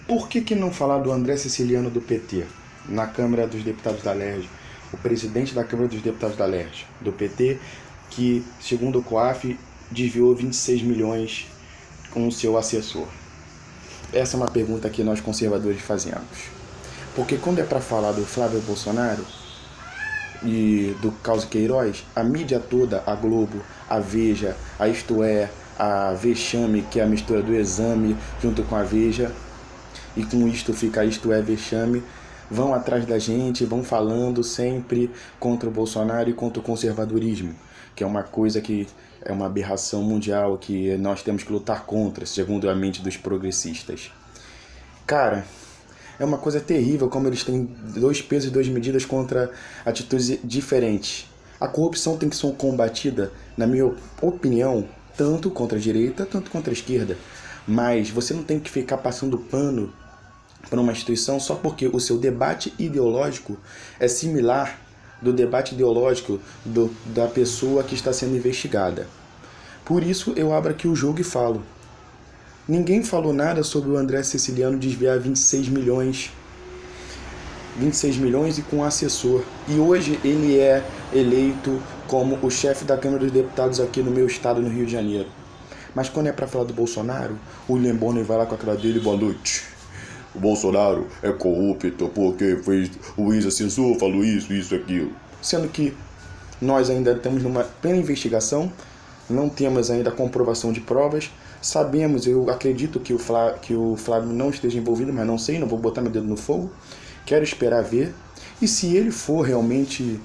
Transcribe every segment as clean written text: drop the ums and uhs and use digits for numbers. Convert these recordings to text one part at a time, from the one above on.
Por que não falar do André Siciliano do PT, na Câmara dos Deputados da LERJ, o presidente da Câmara dos Deputados da LERJ, do PT, que, segundo o COAF, desviou 26 milhões com o seu assessor? Essa é uma pergunta que nós conservadores fazemos. Porque quando é para falar do Flávio Bolsonaro e do Caso Queiroz, a mídia toda, a Globo, a Veja, a Isto É, a Vexame, que é a mistura do Exame junto com a Veja, e com isto fica Isto É Vexame, vão atrás da gente, vão falando sempre contra o Bolsonaro e contra o conservadorismo, que é uma coisa que é uma aberração mundial que nós temos que lutar contra, segundo a mente dos progressistas. Cara, é uma coisa terrível como eles têm dois pesos e duas medidas contra atitudes diferentes. A corrupção tem que ser combatida, na minha opinião, tanto contra a direita, tanto contra a esquerda. Mas você não tem que ficar passando pano para uma instituição só porque o seu debate ideológico é similar do debate ideológico da pessoa que está sendo investigada. Por isso eu abro aqui o jogo e falo. Ninguém falou nada sobre o André Siciliano desviar 26 milhões e com assessor. E hoje ele é eleito como o chefe da Câmara dos Deputados aqui no meu estado, no Rio de Janeiro. Mas quando é para falar do Bolsonaro, o William Bonner vai lá com a cara dele e boa noite. O Bolsonaro é corrupto porque fez o ex-assessor, falou isso, aquilo. Sendo que nós ainda estamos numa plena investigação, não temos ainda a comprovação de provas, sabemos, eu acredito que o Flávio não esteja envolvido, mas não sei, não vou botar meu dedo no fogo, quero esperar ver, e se ele for realmente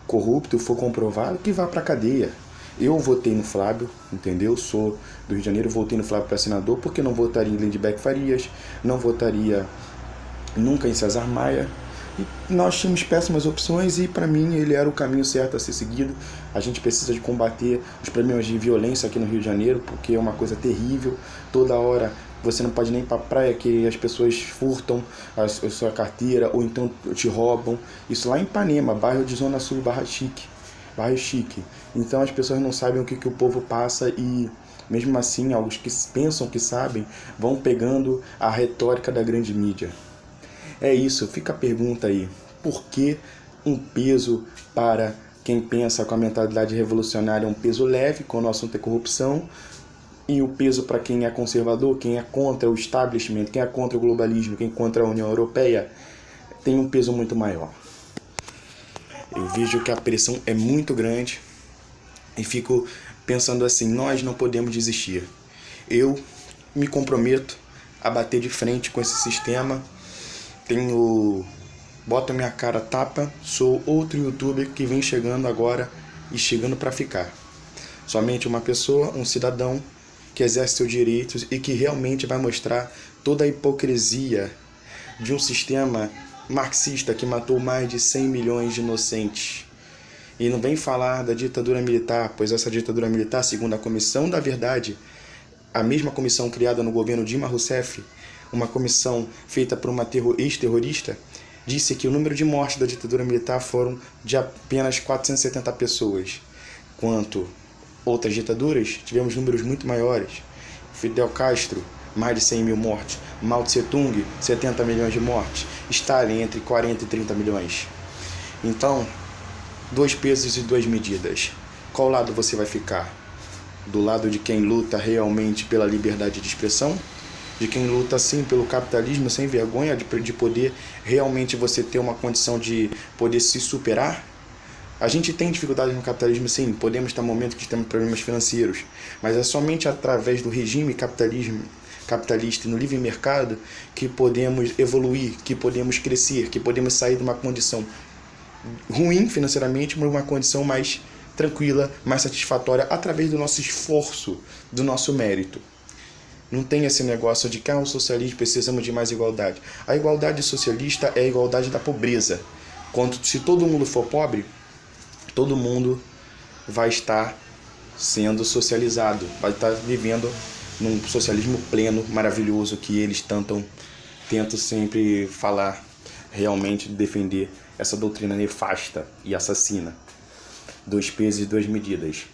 corrupto, for comprovado, que vá para a cadeia. Eu votei no Flávio, entendeu? Sou do Rio de Janeiro, votei no Flávio para senador, porque não votaria em Lindbergh Farias, não votaria nunca em César Maia. E nós tínhamos péssimas opções e, para mim, ele era o caminho certo a ser seguido. A gente precisa de combater os problemas de violência aqui no Rio de Janeiro, porque é uma coisa terrível. Toda hora você não pode nem ir para a praia, que as pessoas furtam a sua carteira ou então te roubam. Isso lá em Ipanema, bairro de Zona Sul, bairro chique. Então as pessoas não sabem o que o povo passa e, mesmo assim, alguns que pensam que sabem, vão pegando a retórica da grande mídia. É isso, fica a pergunta aí. Por que um peso para quem pensa com a mentalidade revolucionária é um peso leve, quando o assunto é corrupção, e o peso para quem é conservador, quem é contra o establishment, quem é contra o globalismo, quem é contra a União Europeia, tem um peso muito maior? Eu vejo que a pressão é muito grande e fico pensando assim, nós não podemos desistir. Eu me comprometo a bater de frente com esse sistema. Boto minha cara tapa, sou outro youtuber que vem chegando agora e chegando para ficar. Somente uma pessoa, um cidadão que exerce seus direitos e que realmente vai mostrar toda a hipocrisia de um sistema marxista que matou mais de 100 milhões de inocentes. E não vem falar da ditadura militar, pois essa ditadura militar, segundo a Comissão da Verdade, a mesma comissão criada no governo Dilma Rousseff, uma comissão feita por uma ex-terrorista, disse que o número de mortes da ditadura militar foram de apenas 470 pessoas. Quanto outras ditaduras, tivemos números muito maiores. Fidel Castro, mais de 100 mil mortes. Mao Tse-tung, 70 milhões de mortes. Stalin, entre 40 e 30 milhões. Então, dois pesos e duas medidas. Qual lado você vai ficar? Do lado de quem luta realmente pela liberdade de expressão? De quem luta sim pelo capitalismo sem vergonha de poder realmente você ter uma condição de poder se superar? A gente tem dificuldades no capitalismo, sim, podemos estar em momentos que temos problemas financeiros, mas é somente através do regime capitalista e no livre mercado que podemos evoluir, que podemos crescer, que podemos sair de uma condição ruim financeiramente para uma condição mais tranquila, mais satisfatória, através do nosso esforço, do nosso mérito. Não tem esse negócio de que o socialismo precisamos de mais igualdade. A igualdade socialista é a igualdade da pobreza. Se todo mundo for pobre, todo mundo vai estar sendo socializado, vai estar vivendo num socialismo pleno, maravilhoso, que eles tentam sempre falar, realmente defender essa doutrina nefasta e assassina. Dois pesos e duas medidas.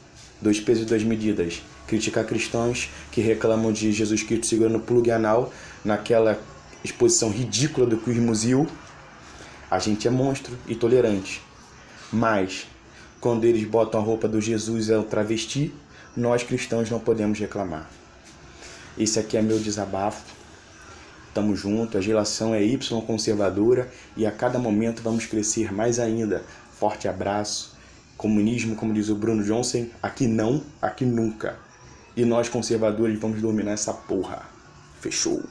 Dois pesos e duas medidas. Criticar cristãos que reclamam de Jesus Cristo segurando plug anal naquela exposição ridícula do Queer Museu, a gente é monstro e tolerante. Mas, quando eles botam a roupa do Jesus e o travesti, nós cristãos não podemos reclamar. Esse aqui é meu desabafo. Tamo junto, a geração é Y conservadora e a cada momento vamos crescer mais ainda. Forte abraço. Comunismo, como diz o Bruno Johnson, aqui não, aqui nunca. E nós conservadores vamos dominar essa porra. Fechou.